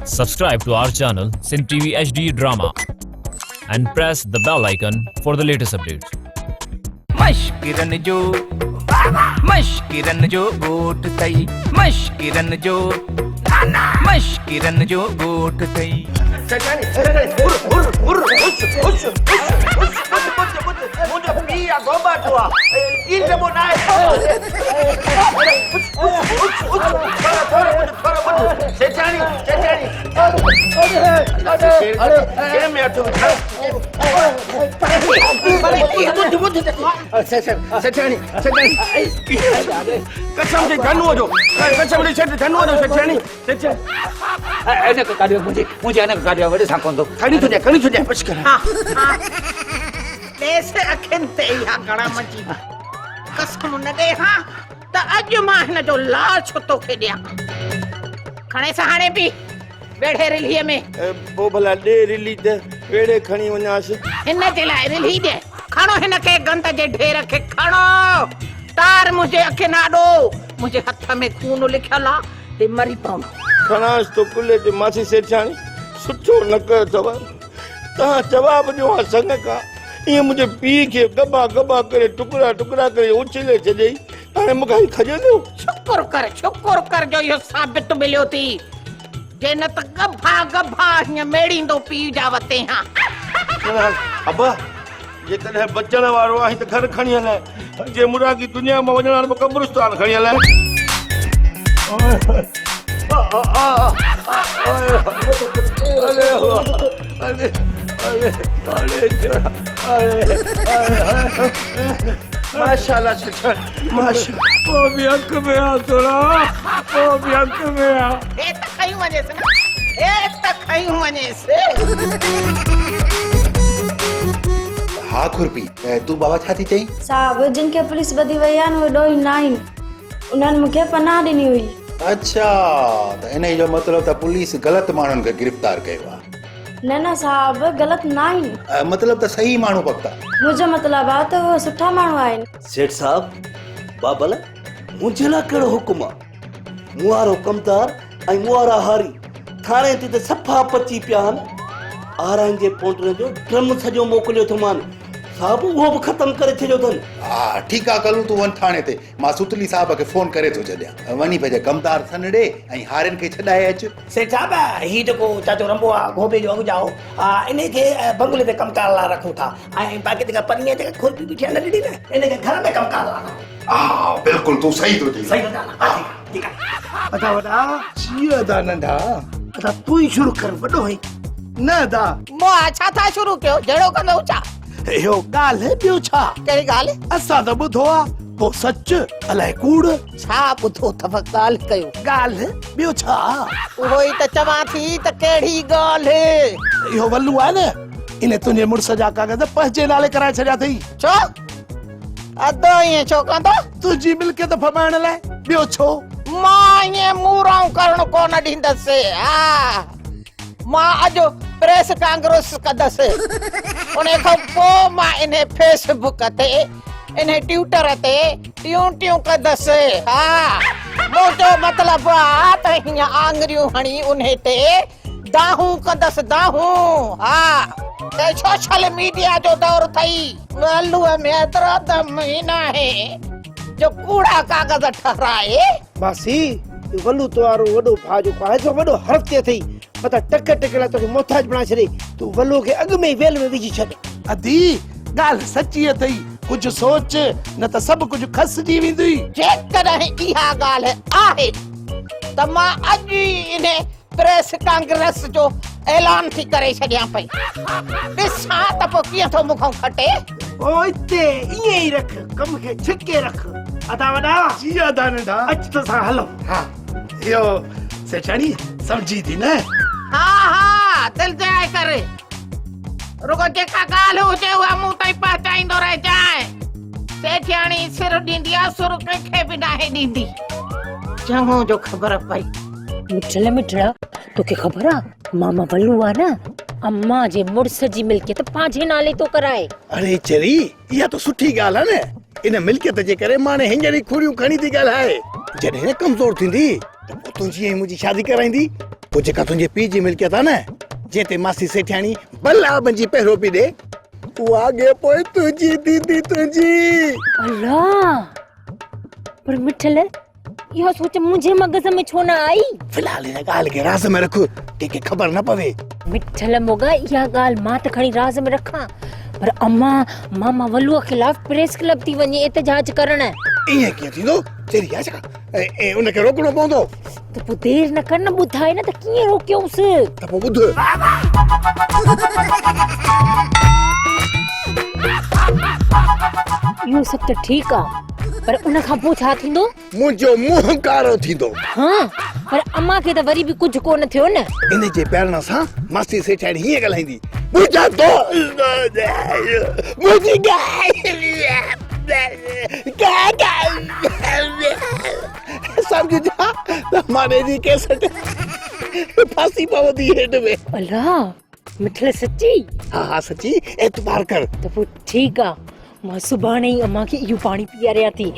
Subscribe to our channel Sin TV HD Drama and press the bell icon for the latest updates. मश्किरन जो गोट तई मश्किरन जो गोट तई कसम न दे हाँ त अॼु मां हिन जो लाल छुतो खे ॾियां खणे सहाणे बि वेड़े रिलीअ में पोइ भला ॾे रिली त वेड़े खणी वञासि हिन जे लाइ रिली ॾे खणो हिन खे गंद जे ढेर खे खणो तार मुंहिंजे अखि नाॾो मुंहिंजे हथ में खून लिखियल आहे ते मरी पवंदो खणासि तो कुल्हे ते मासी सेठाणी सुठो न कयो अथव तव्हां जवाबु ॾियो आहे संग खां ईअं मुंहिंजे पीउ खे गबा गबा करे टुकड़ा टुकड़ा करे उछले छॾियई हाणे मूंखे खजंदो शुक्र कर जो इहो साबित मिलियो थी जे न त गभा हीअं मेड़ींदो पीउ जा वते हा अबा जेकॾहिं बचण वारो आहे त घर खणी हलाए जे मुरागी दुनिया मां वञण वारो कब्रिस्तान खणी हलाए माशाल्लाह सेठ माशा ओ भी अंक में आ थोड़ा ओ भी अंक में आ ए त खयूं वञेसि हाँ खुरपी तू बाबा छा थी चई साहब जिन के पुलिस बदी वई आहे न उहो न आहिनि उन्हनि मूंखे पनाह ॾिनी हुई अच्छा त इन जो मतलब त पुलिस गलत माण्हुनि खे गिरफ़्तार कयो आहे न साहब गलत न आहिनि मतलब त सही माण्हू पक्का मुंहिंजो मतिलबु आहे त उहे सुठा माण्हू आहिनि सेठ साहब बाबल मुंहिंजे लाइ कहिड़ो हुकुम आहे मूं वारो कमदार ऐं मूं वारा हारी थाणे ते त सफ़ा पची पिया आहिनि आराइन जे पोटनि जो ड्रम सॼो मोकिलियो अथमान साहब उहो बि ख़तमु करे छॾियो अथनि हा ठीकु आहे कलू तूं वञ थाणे ते मां सुतली साहब खे फोन करे थो छॾियां वञी पंहिंजे कमदार सन ॾे ऐं हारियुनि खे छॾाए अचु सेठ साहब ही जेको चाचो रंबो आहे गोबे जो अॻुजाओ इन खे बंगले ते कमकार लाइ रखूं था ऐं बाक़ी जेका परीअ जेका खुरपी बि थियण ॾिनी न इन खे घर में कमकार लाइ रखूं हा बिल्कुलु तूं सही थो चई सही थो चवां ठीकु आहे अदा वॾा जीअ दा नंढा अदा तूं ई शुरू कर वॾो है न दा मां छा था शुरू कयो जहिड़ो कंदो छा इहो ॻाल्हि ॿियो छा कहिड़ी ॻाल्हि असां त ॿुधो आहे पोइ सच अलाए कूड़ छा ॿुधो अथव ॻाल्हि कयो ॻाल्हि ॿियो छा उहो ई त चवां थी त कहिड़ी ॻाल्हि इहो वल्लू आहे न इन तुंहिंजे मुड़ुस जा कागज़ पंहिंजे नाले कराए छॾिया अथई छो अधो ईअं छो कंदो तुंहिंजी मिल्कियत फमाइण लाइ ॿियो छो मां ईअं मूराऊं करणु कोन ॾींदसि हा मां अॼु प्रेस कांग्रेस कंदसि उन खां पोइ मां इन फेसबुक ते इन ट्विटर ते टियूं कंदसि हा मुंहिंजो मतिलबु आहे त हीअं आङरियूं हणी उन ते दाहूं कंदसि दाहूं हा ते सोशल मीडिया जो दौर अथई वल्लूअ में एतिरो दम ई नाहे जो कूड़ा कागज़ ठहराए मासी वल्लू तुआरो वॾो भाउ जेको आहे सो वॾो हरते अथई पता टक लाइ तोखे मोहताज बणाए छॾे तूं वल्लू खे अॻु में ई वेल में विझी छॾ अदी ॻाल्हि सची अथई कुझु सोच न त सभु कुझु खसिजी वेंदी जेकॾहिं इहा ॻाल्हि आहे त मां अॼु ई इन प्रेस कांग्रेस जो ऐलान थी करे छॾियां पई ॾिसां त पोइ कीअं थो मूंखां खटे ओ हिते ईअं ई रख कम खे छिके रख अदा वॾा जी अदा नंढा अच त सां हलो हा इहो सेठाणी समझी थी न हा दिल जाए करे रुगो जेका ॻाल्हि हुजे उहा मूं ताईं पहुचाईंदो रहिजांइ सेठाणी सिर ॾींदी आहे सुर कंहिंखे बि नाहे ॾींदी चङो जो ख़बर पई मिठड़ा तोखे ख़बर आहे मामा वल्लू आहे न अम्मा जे मुड़स जी मिल्कियत पंहिंजे नाले तो कराए अरे चरी इहा तो सुठी ॻाल्हि आहे न इन मिल्कियत जे करे माने हिंजरी खुरियूं खणी थी ॻाल्हाए जॾहिं कमज़ोर थींदी त पोइ तुंहिंजी ऐं मुंहिंजी शादी कराईंदी पोइ जेका तुंहिंजे पीउ जी मिल्कियत आहे न, जंहिं ते मासी सेठियाणी भला मुंहिंजी पहिरों पई ॾे, उहा अॻे पोइ तुंहिंजी दीदी तुंहिंजी। अल्लाह, पर मिठल इहो सोच मुंहिंजे मगज़ में छो न आई? फिलहाल हिन ॻाल्हि खे राज़ में रख, कंहिंखे ख़बर न पवे। मिठल मोगा इहा ॻाल्हि मां त खणी राज़ में रखां, पर अम्मा मामा वल्लूअ खिलाफ़ प्रेस क्लब थी वञे एहतजाज करण। ईअं कीअं थींदो? चेरी आहे छा? ऐं उनखे रोकणो पवंदो। त पोइ देर न कर, न ॿुधाए न त कीअं रोकियोसि? त पोइ ॿुध, इहो सभु त ठीकु आहे, पर उन खां पोइ छा थींदो? मुंहिंजो मुंहुं कारो थींदो। हाँ, पर अम्मा खे त वरी बि कुझु कोन थियो न। इन जे प्यारण सां मासी सेठाणी हीअं ॻाल्हाईंदी, मुंहिंजा दोस्त मुंहिंजी सम्झ त माने जी केसट फांसी पवंदी हेड में। अल्लाह, मिठल सच्ची? हाँ सच्ची, एतबार कर। त पोइ ठीकु आहे, मां सुभाणे ई अम्मा खे इहो पाणी पीआरियां थी।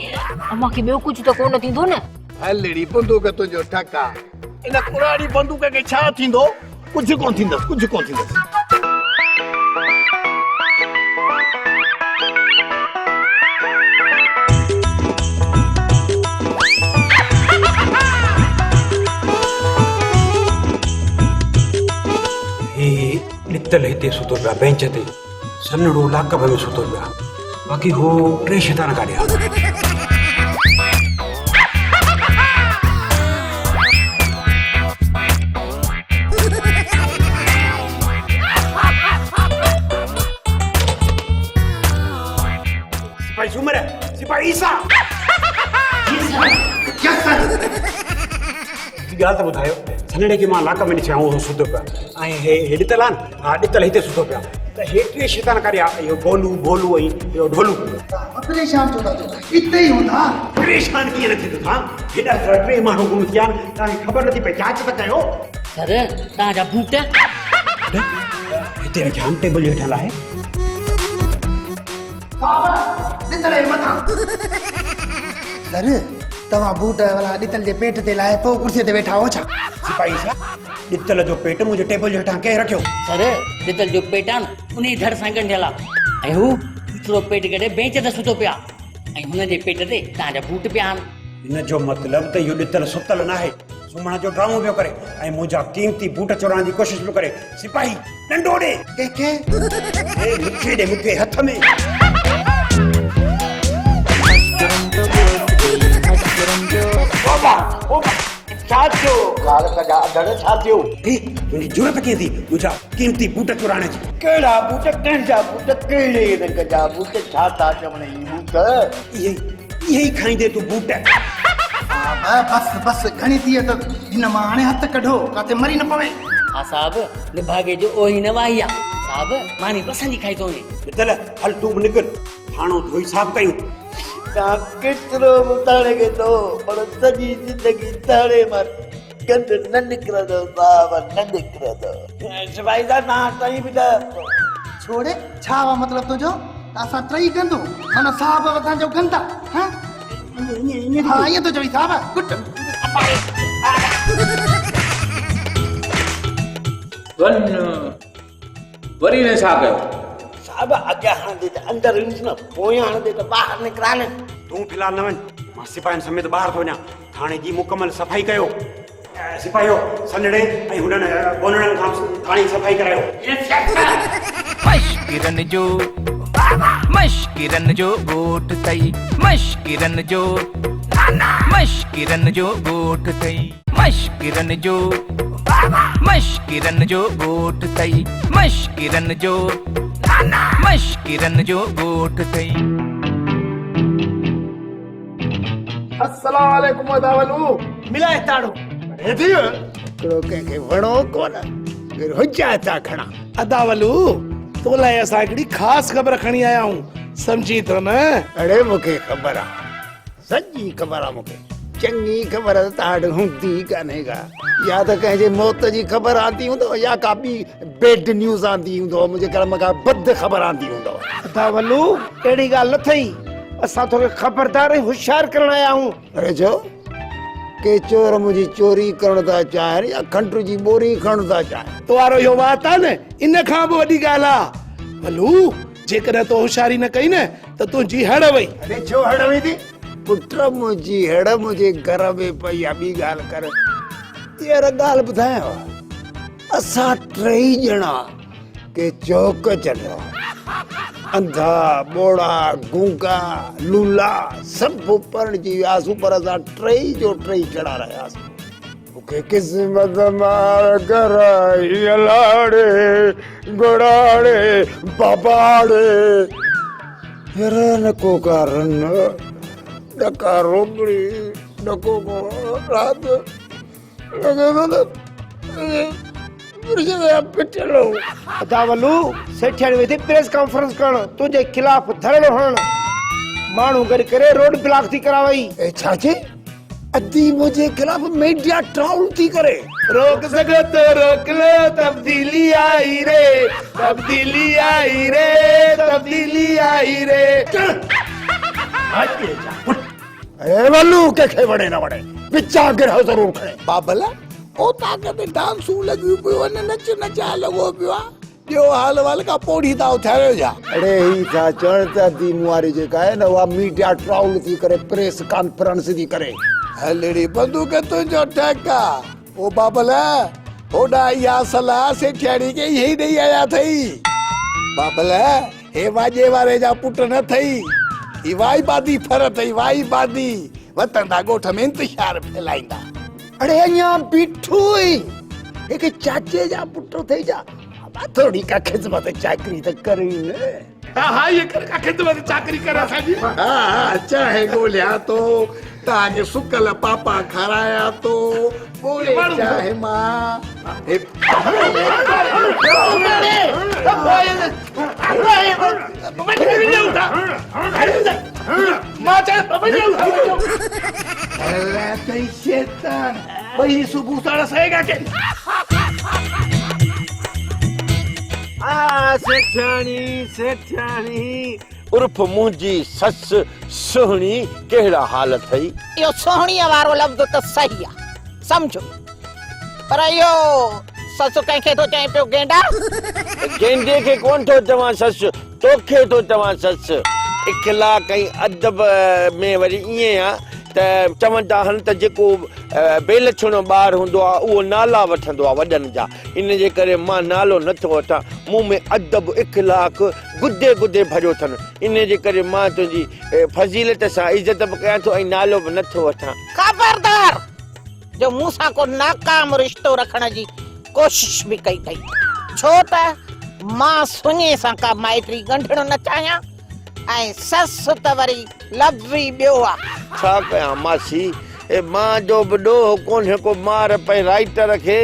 अम्मा खे ॿियो कुझु त कोन थींदो न? हलड़ी बंदूक तुंहिंजो ठका, इन कुराड़ी बंदूक खे छा थींदो? कुझु कोन थींदसि, कुझु कोन थींदसि। नित्तल हिते सुतो पिया बेंच ते, सन्हड़ो लाकब में सुतो पिया, बाक़ी हो टे शैतान काढिया। सिपाही सुमर, सिपाही ईसा, ॻाल्हि त ॿुधायो, सन्हड़े खे मां लाकब में ॾिसां उहो सुतो पिया, ऐं हे ॾितल आहे न, हा ॾितल हिते सुतो पिया, त हे टे शैतान काढिया, इहो गोलू भोलू ऐं इहो ढोलू। परेशान छो था थियो? हिते ई हूंदा। परेशान कीअं न थींदो तव्हां? हेॾा सारा टे माण्हू गुम थिया आहिनि, तव्हांखे ख़बर नथी पए, जांच त कयो। सर, तव्हांजा बूट हिते जाम टेबल वेठल आहे। सर, तव्हां बूट वाला ॾितल जे पेट ते लाहे पोइ कुर्सीअ ते वेठा हो छा? सिपाही साहब, ॾितल जो पेट मुंहिंजे टेबल जे हेठां कंहिं रखियो? सर, ॾितल जो पेट आहे न, उन धड़ सां ॻंढियल आहे, ऐं हू हिकिड़ो पेट करे बेंच ते सुतो पिया, ऐं हुन जे पेट ते तव्हांजा बूट पिया आहिनि। हिन जो मतिलबु त इहो ॾितल सुतल न आहे, सुम्हण जो ड्रामो पियो करे, ऐं मुंहिंजा कीमती बूट चुराइण जी कोशिशि पियो करे। सिपाही, डंडो ॾे। कंहिंखे? मूंखे हथ में। छा थियो? छा थियो? तुंहिंजी ज़रूरत कीअं थी मुंहिंजा कीमती बूट चुराइण जी? कहिड़ा बूट? कंहिंजा बूट? कहिड़े रंग जा बूट? छा था चवण ई बूट? इहे ई खाईंदे तूं बूट? बस घणी थी त हिन मां हाणे हथ कढो, काथे मरी न पवे। हा साहब, निभागे जो ओही न वाही आहे साहब, मानी पसंदि खाई थो वञे। ॾितल, हल तूं बि निकिर, थाणो धोई साफ़ कयूं। तव्हां केतिरो बि ताणे के थो, पर सॼी ज़िंदगी ताणे मां गंद न निकिरंदो साहब, न निकिरंदो। सिपाही साहब, तव्हां टई बि त छोड़े, छा वा मतिलब तुंहिंजो? असां टई कंदो, माना साहब असांजो गंदा? हाँ, ईअं तो चवी साहब, गुट। वरी ने छा कयो? साहब, अॻियां हणंदे त अंदरि ईंदुसि न, पोयां हणंदे त ॿाहिरि निकिरा न। तूं फिलहाल न वञ, मां सिपाहियुनि समेत ॿाहिरि थो वञा, थाणे जी मुकमल सफ़ाई कयो। सिपाहियो, सन्हड़े ऐं हुननि बोनड़नि खां थाणे जी सफ़ाई करायो। मश्किरन जो गोठ तई, मश्किरन जो गोठ तई, मश्किरन जो गोठ तई, मश्किरन जो गोठ तई। अस्सलाम वालेकुम अदावलू। मिलाए ताड़ो। हिकिड़ो कंहिंखे वणो कोन, हुजा था खणा। अदावलू, तो लाइ असां हिकिड़ी ख़ासि ख़बर खणी आया आहियूं, सम्झी थो न? अड़े मूंखे ख़बर आहे, सॼी ख़बर आहे मूंखे, चङी ख़बर त वटि हूंदी कान्हे का, या त कंहिंजे मौत जी ख़बर आंदी हूंदो, या का ॿी बेड न्यूज़ आंदी हूंदो, मुंहिंजे घर में का बद ख़बर आंदी हूंदो। अदावलू, अहिड़ी ॻाल्हि न थई, असां तोखे ख़बरदार ऐं होशियार करण आया आहियूं। अरे जो के चोर मुझी चोरी करण था चाहिनि या खंड जी बोरी खण था चाहिनि। तुआरो यो बात आहे न इन खां बि वॾी ॻाल्हि आहे भलू जेकॾहिं तो होशियारी न कई न त तुंहिंजी हड़ वई। अरे छो हड़ वई थी पुट मुंहिंजी हड़ मुंहिंजे घर में पई आहे। ॿी ॻाल्हि कर यार ॻाल्हि ॿुधायांव असां टई ॼणा के चौक चलियो अंधा बोड़ा गूंगा लूला सभु परणिजी वियासीं पर असां टई जो टई चढ़ा रहियासीं। मूंखे क़िस्मत मार घर लाड़े घोड़ाड़े बाबाड़े यार नको कारण डका रोबड़ी डको को रात पिटलो दावलू सेठियाणी वेठी प्रेस कॉन्फ्रेंस करण तुंहिंजे खिलाफ़ धरणो हणण माण्हू गॾु करे रोड ब्लॉक थी करावई। ए छाचे अद्दी मुझे खिलाफ मीडिया ट्राउल थी करे रोक सको तो रोक लो तब्दीली आई रे तब्दीली आई रे तब्दीली आई रे। ए वल्लू के वड़े ना वड़े पिचा गिरह जरूर खड़े बाबला ओ ताकत डांसू लगी पियो ने नच नचा लगो पियो जो हाल वाल का पोड़ी दा उठायो जा। अरे ही था चढ़ता दी मुआरी जे का है ना वा मीडिया ट्राउल थी करे प्रेस कॉन्फ्रेंस थी करे हलड़ी बंदूक तो जो ठेका ओ बाबला ओडा या सलाह से ठेड़ी के यही नहीं आया थई बाबला हे वाजे वाले जा पुट न थई ई वाई बादी फरत है वाई बादी वतन दा गोठ में इंतजार फैलाइंदा। अरे अञा बीठो एक चाचे जा पुट थई जा थोड़ी का खिदमत चाकरी त करी ने। हाँ ये कर का खिदमत चाकरी करा साजी। हाँ चाहे गोलिया तो ताजे सुकल पापा खराया तो बोले चाहे माँ वही सुबह सारा सहेगा के सेठानी उर्फ मुंहिंजी सस सुहिणी कहिड़ा हाल थई। इहो सोहणीअ वारो लफ़्ज़ त सही आहे सम्झो पर इहो ससु कंहिंखे थो चए पियो गेंडा गेंडे खे कोन थो चवां सस तोखे थो चवां सस। इखलाक ऐं अदब में वरी ईअं आहे त चवनि था हन त जेको बेलछणो ॿार हूंदो आहे उहो नाला वठंदो आहे वॾनि जा इन जे करे मां नालो नथो वठां मूं में अदब इखलाक गुदे गुदे भरियो अथनि इन जे करे मां तुंहिंजी फज़ीलत सां इज़त बि कयां थो ऐं नालो बि नथो वठां। ख़बरदार जो मूं सां को नाकाम रिश्तो रखण जी कोशिश बि कई अथई छो त मां सुञे सां का माइटी ॻंढणो न चाहियां ऐं ससु त वरी लफ़्ज़ी ॿियो आहे। छा कयां मासी ए मां जो बि ॾोहो कोन्हे को मार पई राइटर खे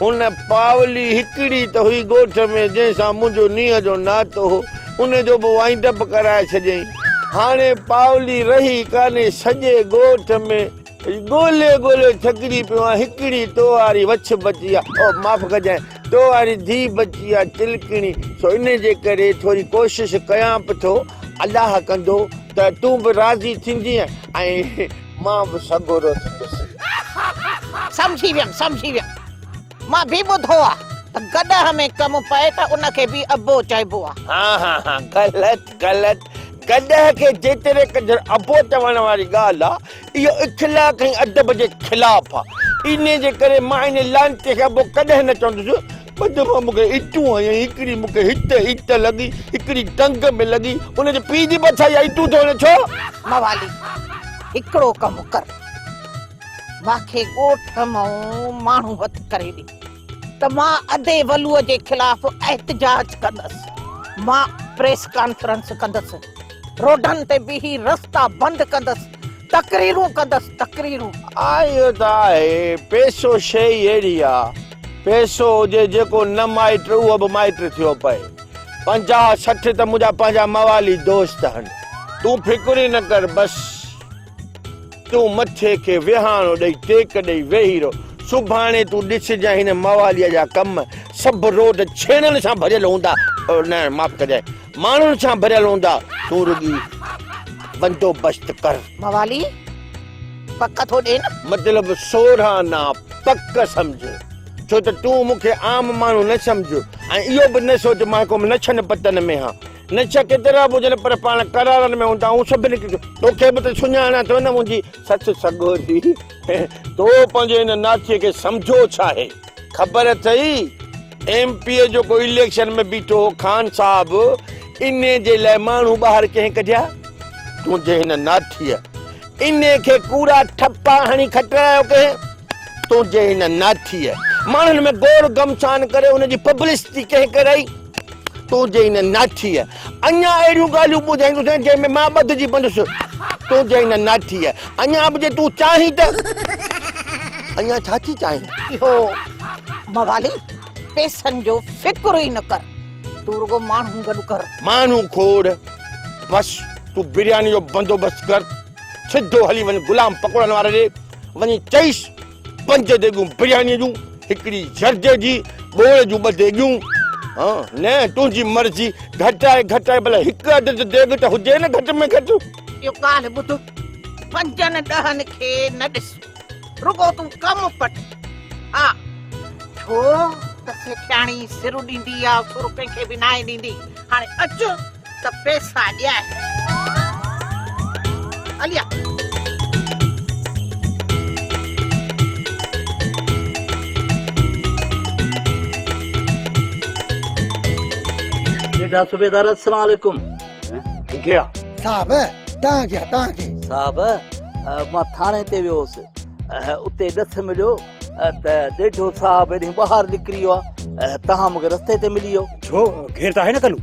हुन पावली हिकिड़ी त हुई ॻोठ में जंहिंसां मुंहिंजो नींहं जो नातो हो उन जो बि वाइंड अप कराए छॾियईं। हाणे पावली रही कान्हे सॼे ॻोठ में ॻोल्हे ॻोल्हे थकिजी पियो आहे हिकिड़ी तो वारी वछ बची आहे ओ माफ़ कजांइ तो वारी धीउ बची आहे तिलकिणी सो इन जे करे थोरी कोशिशि कयां बि थो अलाह कंदो त तूं बि राज़ी थींदीअ ऐं मां बि सगोरो थींदुसि। समझी वियमि मां बि ॿुधो आहे त गॾह में कमु पए त उनखे बि अबो चइबो आहे। हाँ ग़लति गॾह खे जेतिरे क़दुरु अबो चवण वारी ॻाल्हि आहे इहो इख़लाक़ ऐं अदब जे ख़िलाफ़ आहे इन जे करे मां इन लानते खे अबो कॾहिं न चवंदुसि। ॿ दफ़ा मूंखे इटूं आयूं हिकिड़ी मूंखे हिते लॻी हिकिड़ी टंग में लॻी उनजे पीउ जी मथां इहा इटूं थो वञे छो। मवाली हिकिड़ो कमु कर मूंखे ॻोठ मां माण्हू हथु करे ॾे त मां अधे वलूअ जे ख़िलाफ़ एहतजाज कंदसि मां प्रेस कॉन्फ्रेंस कंदसि रोडनि ते बीही रस्ता बंदि कंदसि तकरीरूं कंदसि तकरीरूं। आयो त आहे पैसो शइ अहिड़ी आहे पैसो हुजे जेको न माइट उहो बि माइट थियो पए 50-60 त मुंहिंजा पंहिंजा मवाली दोस्त आहिनि तूं फिक्र ई न कर बसि तूं मथे खे विहाणो ॾेई टेक ॾेई वेही रहो सुभाणे तूं ॾिसजांइ हिन मवालीअ जा कम सभु रोड छेणनि सां भरियल हूंदा न माफ़ कजांइ माण्हुनि सां भरियल हूंदा तूं रुॻी बंदोबस्त कर। मवाली पक थो ॾे न मतलब 16 ना पक समझ छो त तूं मूंखे आम माण्हू न समझ ऐं इहो बि न सोच मां को नछन पतन में हा नछ केतिरा बि हुजनि पर पाण करारनि में हूंदा ऐं सभिनी खे तोखे बि त सुञाणा थो न मुंहिंजी सच सगोरी तो पंहिंजे हिन नाथीअ खे सम्झो छा आहे ख़बर अथई MP जो कोई इलेक्शन में बीठो खान साहब इन जे लाइ माण्हू ॿाहिरि कंहिं कढिया तुंहिंजे हिन नाथीअ इन खे कूड़ा ठप्पा हणी खटरायो कंहिं तुंहिंजे हिन नाथीअ माण्हुनि में गोड़ गमशान करे हुनजी पब्लिसिटी कंहिं कराई तुंहिंजे हिन नाथीअ अञा अहिड़ियूं ॻाल्हियूं ॿुधाईंदुसि जंहिंमें मां ॿधजी पवंदुसि तुंहिंजे हिन नाथीअ अञा बि जे तूं चाहीं त अञा छा थी चाहीं इहो मवाली पैसनि जो फिक्र ई न कर तू रुगो माण्हू गॾु कर माण्हू खोड़ बस तूं बिरयानी जो बंदोबस्तु कर सिधो हली वञ गुलाम पकोड़नि वारे ॾे वञी चईसि 5 देॻूं बिरयानी जूं हिकिड़ी जर्दे जी ॿोड़ जूं 2 देॻूं हाँ न तुंहिंजी मर्ज़ी घटाए भला हिकु अधु देॻ त हुजे न घटि में घटि इहो ॻाल्हि ॿुध 5-10 खे न ॾिस रुगो तूं कमु पट हा छो त सेठाणी सिरू ॾींदी आहे सुर कंहिंखे बि नाहे ॾींदी हाणे अचु त पैसा ॾियाए हलिया बेटा सुबेदार अस्सलाम वालेकुम क्या साहब तव्हांखे साहब मां थाणे ते वियो हुउसि उते ॾस मिलियो त ॾेढो साहब हेॾे ॿाहिरि निकिरी वियो आहे तव्हां मूंखे रस्ते ते मिली वियो छो घेर त आहे न कलू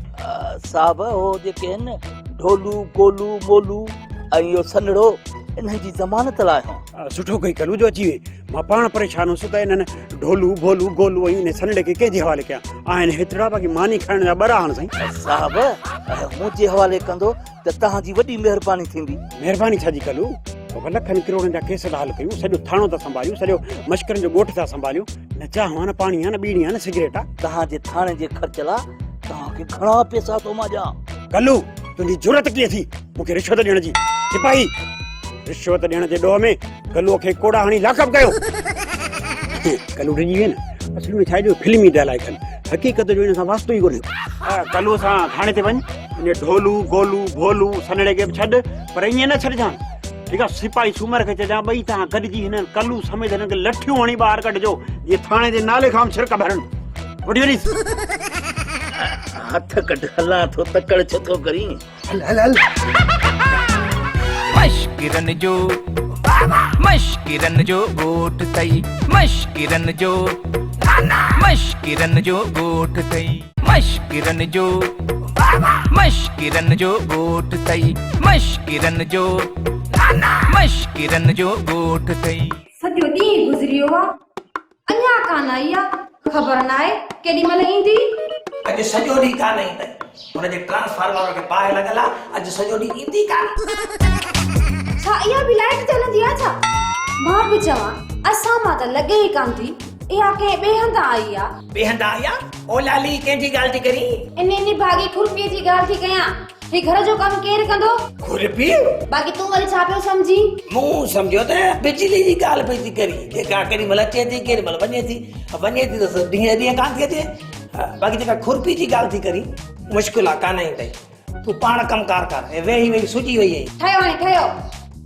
साहब हो जेके आहिनि ढोलू गोलू मोलू ऐं इहो सनड़ो इन्हनि जी ज़मानत लाइ सुठो कई कलू जो अची वे मां पाण परेशान हुउसि त इन्हनि ढोलू भोलू गोलू ऐं इन सनड़े खे कंहिंजे हवाले कयां आहिनि हेतिरा बाक़ी मानी खाइण जा ॿरा हाणे साईं साहब मुंहिंजे हवाले कंदो त तव्हांजी वॾी महिरबानी थींदी महिरबानी छा जी कलू लखनि करोड़नि जा केस हाल कयूं सॼो थाणो था संभालियूं सॼो मश्करनि जो ॻोठ था संभालियूं न चाहूं आहे न पाणी आहे न बीड़ी आहे न सिगरेट आहे तव्हांजे थाणे जे ख़र्च लाइ तव्हांखे घणा पैसा थो मां ॾियां कलू तुंहिंजी ज़रूरत कीअं थी मूंखे रिश्वत ॾियण जी सिपाही रिश्वत ॾियण जे ॾोह में कलूअ खे कोड़ा हणी लाकअप कयो कलू डिॼी वे न असल में छा जो फिल्मी डायलॉग कनि हक़ीक़त जो हिन सां वास्तो ई कोन्हे कलूअ सां थाणे ते वञ इन ढोलू गोलू भोलू सनड़े खे बि छॾ पर ईअं न छॾिजांइ ठीकु आहे सिपाही सूमर खे चइजां ॿई तव्हां गॾिजी हिन कलू समेत हिननि खे लठियूं हणी ॿाहिरि कढिजो जीअं थाणे जे नाले खां छिड़क भरनि वठी वञीस हथ कढ हलां थो तकड़ छो थो करी हल मश्किरन जो गोठ तई मश्किरन जो गोठ तई मश्किरन जो गोठ तई मश्किरन जो गोठ तई सॼो ॾींहुं गुज़री वियो आहे अञा कान आई आहे ख़बर न आहे केॾी महिल ईंदी अॼु सॼो ॾींहुं कान ईंदई हुनजे ट्रांसफार्मर खे पाए लॻल आहे अॼु सॼो ॾींहुं ईंदी कान छा इहा बि लाइट जलंदी आहे छा मां बि चवां असां मां त लॻे ई कान थी इहा कंहिं ॿिए हंधा आई आहे ओ लाली कंहिंजी ॻाल्हि थी करी इन भागी खुरपीअ जी ॻाल्हि थी कयां ही घर जो कमु केरु कंदो खुरपी बाक़ी तूं वरी छा पियो सम्झी मूं सम्झो त बिजली जी ॻाल्हि पई थी करी जेका केॾी महिल अचे थी केॾी महिल वञे थी त ॾींहं कान थी अचे बाक़ी जेका खुरपी जी ॻाल्हि थी करी मुश्किल आहे कान ईंदई तूं पाण कमकार कर वेही सुजी वई आहीं ठहियो हाणे ठहियो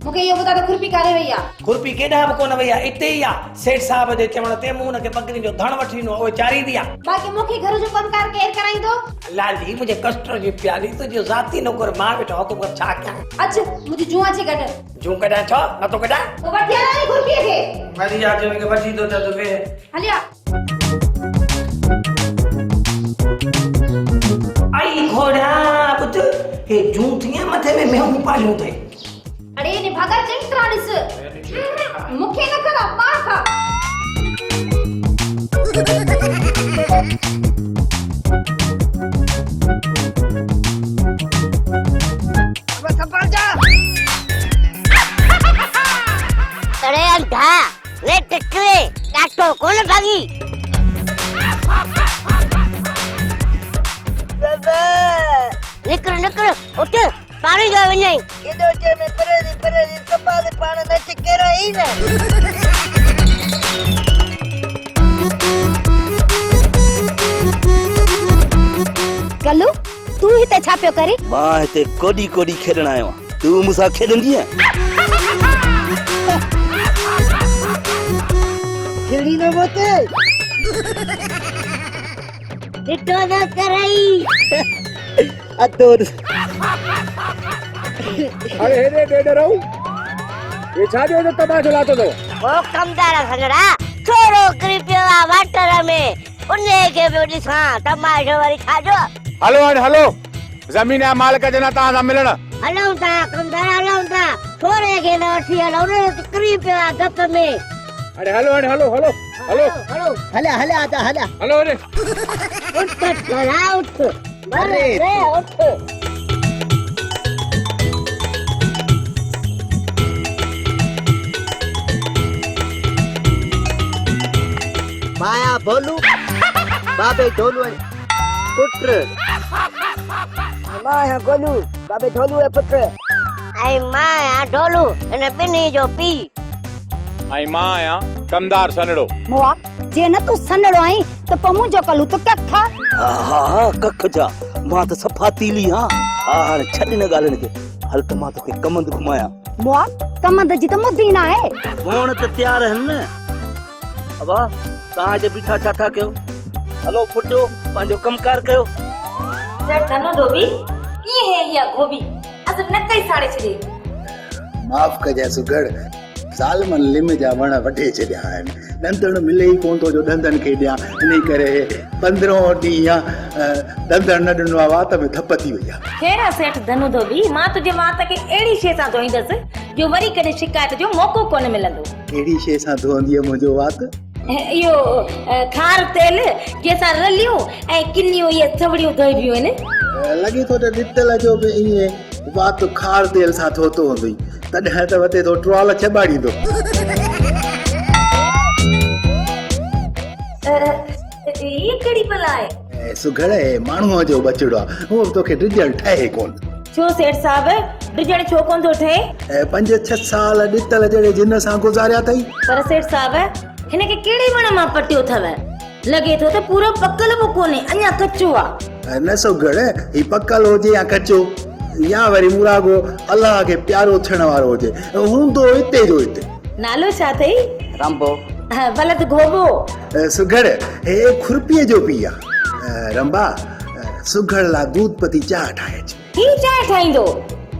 मूंखे इहो ॿुधाए त खुरपी काॾे वई आहे खुरपी केॾांहुं बि कोन वई आहे हिते ई आहे सेठ साहिब जे चवण ते मूं हुनखे बकरी जो धण वठी ॾिनो उहो चारींदी आहे बाक़ी मूंखे घर जो कमकार केरु कराईंदो लाली मुंहिंजे कस्टर जी प्यारी तुंहिंजो ज़ाती नौकर मां वेठो हुकुम छा कयां अच मुंहिंजी जूं अची कढ जूं कढां छो नथो कढां पोइ वठी आ न खुरपीअ खे वरी आ जो वठी थो त वे हलिया आई घोड़ा पुत हे जूं थियां मथे में मेहूं पालियूं अथई अरे ने भागा चंग तरह ॾिस मूंखे न कर पार खा अरे अंधा वे टटवे काटो कौन भागी निकर निकर उठ पानी जा वञई केॾो चे में परे जी बाबा दे पाण में टिके रही न गल्लू तू ही ते छा पियो करे? मां हिते कोडी कोडी खेॾण आयो आहियां। तूं मूंसां खेॾंदी आहीं? खेड़ी न मोते ॾिठो न करई अतोर अरे हेॾे ॾेढ रहूं ये छा जो तमाशो लातो तो? ओ कमदार संगड़ा थोरो किरी पियो आहे वाटर में उन्हे खे पियो ॾिसां तमाशो वरी खाजो। हलो हलो ज़मीन जा मालिक जना तव्हां सां मिलण। हलऊं था कमदार हलऊं था थोरे खे न वठी हलऊं उन्हे किरी पियो आहे गप में। अरे हलो हलो हला हला आजा हला हलो अरे उठ करा उठ अरे उठ माया बोलू बाबे ढोलू पुत्र माया गोलू बाबे ढोलू है पुत्र आई माया ढोलू इन बिनी जो पी आई मां आया कमदार सनड़ो। मोआ जे न तू सनड़ो आई त पमु जो कलू त कखा। हा कख जा मां त सफा तीली हां। हा हाणे छॾ न ॻाल्हियुनि खे। हल त मां तोखे कमंद घुमाया। मोआ कमंद जी त मुदी ना है। हुअण त तयार आहिनि न। अबा तव्हां जे बीठा छा कयो? हलो फुटो पंहिंजो कमकार कयो। धनो धोबी की है या गोभी अस न कई साड़े छे। माफ़ कजाए सुगड़ साल मन लिम जा वण वढे छॾिया आहिनि। ॾंदण मिले ई कोन थो जो ॾंदनि खे ॾियां इन करे 15 ॾींहं ॾंदण न ॾिनो आहे वात में थप थी वई आहे। खेरा सेठ धनु धोबी मां तुझे वात खे अहिड़ी शइ सां धोईंदसि जो वरी कॾहिं शिकायत जो मौक़ो कोन मिलंदो। कहिड़ी शइ सां धोअंदी आहे मुंहिंजो वात? इहो खार तेल जंहिंसां रलियूं ऐं किनियूं इहे थवड़ियूं धोइबियूं आहिनि। लॻे थो त ॾितल जो बि ईअं वात खार तेल सां धोतो हूंदई तॾहिं त वते थो ट्रॉल छॿाड़ींदो। ये कड़ी भला आहे? सुघड़ माण्हूअ जो बचड़ो आहे उहो तोखे डिॼल ठहे कोन। छो सेठ साहब डिॼण छो कोन थो ठहे? 5-6 साल ॾितल जहिड़े जिन सां गुज़ारिया अथई। पर सेठ साहब हिन खे कहिड़े वण मां पटियो अथव? लॻे थो त पूरो पकल बि कोन्हे अञा कचो आहे। न सुघड़ ही पकल हुजे या कचो या वरी मुरागो अल्लाह खे प्यारो थियण वारो हुजे हूंदो हिते जो हिते। नालो छा अथई? रामबो। बलद घोबो। सुघड़ हे खुरपीअ जो पी आहे। रंबा सुघड़ ला दूध पती चाह ठाहे अच। ही चाह ठाहींदो?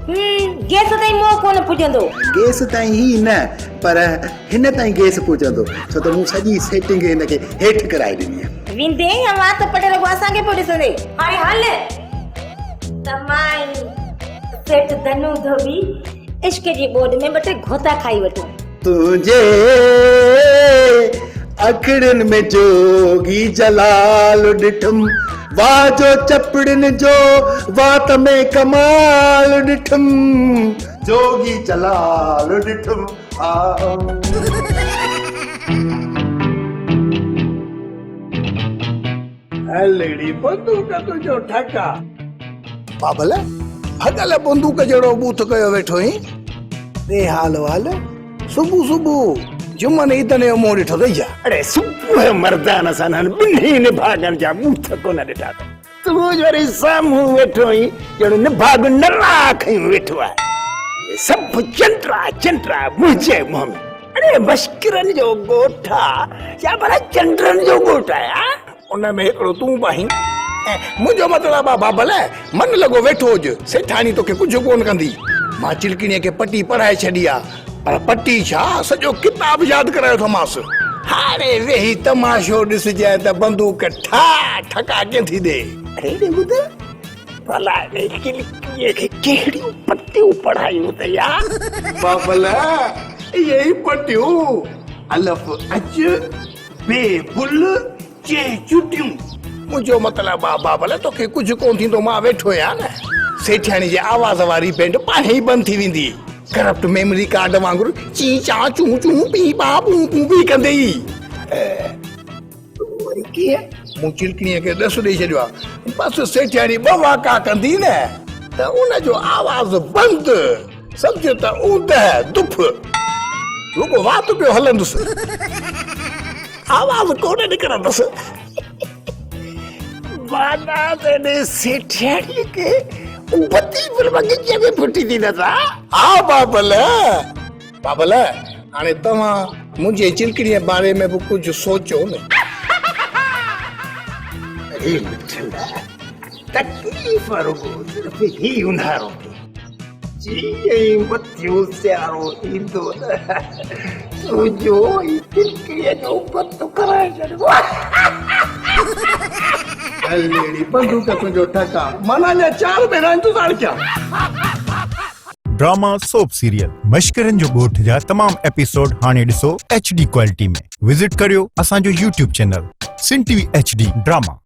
गैस ताईं मोह कोन पुॼंदो। गैस ताईं ही न पर हिन ताईं गैस पुॼंदो छो त मूं सॼी सेटिंग हिन खे हेठि कराए ॾिनी आहे। विंदे या वात पटे लॻो असांखे पोइ ॾिसंदे। हाणे हल तमाई सेठ धनु धोबी इश्क जी बोड में ॿ टे घोता खाई वठो। तुझे अखड़न में जोगी जलाल ॾिठम वाह जो चपड़न जो वात में कमाल ॾिठम जोगी जलाल ॾिठम। हलड़ी बंदूक तुझो ठका बाबल भगल बंदूक जड़ो बूथ कयो वेठो ही रे हाल वाल सुबह सुबह जुमन इतने मोड़ ॾिठो अथई छा? अरे सुबुह मर्दान सां ॿिन्ही निभागनि जा बूथ कोन ॾिठा तूं वरी साम्हूं वेठो ही ॼण निभाग नरा खयूं वेठो आहे। सभु चंट्रा मुंहिंजे मुंह में। अरे मश्किरनि जो ॻोठ आहे या भला चंडरनि जो ॻोठ आहे? उन में हिकिड़ो तूं बाहीं मुंहिंजो मतिलबु आहे बाबल मन लॻो वेठो हुज सेठानी तोखे कुझु कोन कंदी। मां चिलकिणीअ खे पटी पढ़ाए छॾी आहे पर पटी छा सॼो किताब यादि करायो थोमांसि। हाणे वेही तमाशो ॾिसजांइ त बंदूक ठका कीअं थी ॾे। हेॾे ॿुध भला चिलकिणीअ खे कहिड़ियूं पटियूं पढ़ायूं अथई यार। बाबल इहे ई पटियूं अलफ अच बे बुल चे चुटियूं। मुंहिंजो मतिलबु आहे बाबल तोखे कुझु कोन थींदो मां वेठो आहियां न। सेठाणी जे आवाज़ वारी पेंट पाणे ई बंदि थी वेंदी करप्ट मेमोरी कार्ड वांगुरु ची चा चू चू पी पा पू पू पी कंदे ई। वरी कीअं मूं चिलकिणीअ खे ॾस ॾेई छॾियो आहे बसि सेठाणी ॿ वाका कंदी न त उनजो आवाज़ बंदि सम्झो त ऊंद दुफ रुगो वात पियो हलंदुसि आवाज़ कोन निकिरंदुसि माना तेने सेठियाड़ी के बत्ती बगीचे में फुटी थी नथा हा बाबल बाबल हाणे तव्हां मुंहिंजे चिलकड़ीअ बारे में बि कुझु सोचो न अरे मिठड़ा तकलीफ़ रुगो सिर्फ़ ही उन्हारो जीअं मथियो सियारो ईंदो न तुंहिंजो ई चिलकड़ीअ जो पतो कराए छॾिबो अहिड़ी बंदूक तुंहिंजो ठका माना अञा 4 महीना इंतज़ार कया ड्रामा सोप सीरियल मश्करन जो ॻोठ जा तमाम एपिसोड हाणे ॾिसो HD क्वालिटी में विजिट करियो असांजो YouTube चैनल सिन TV HD ड्रामा।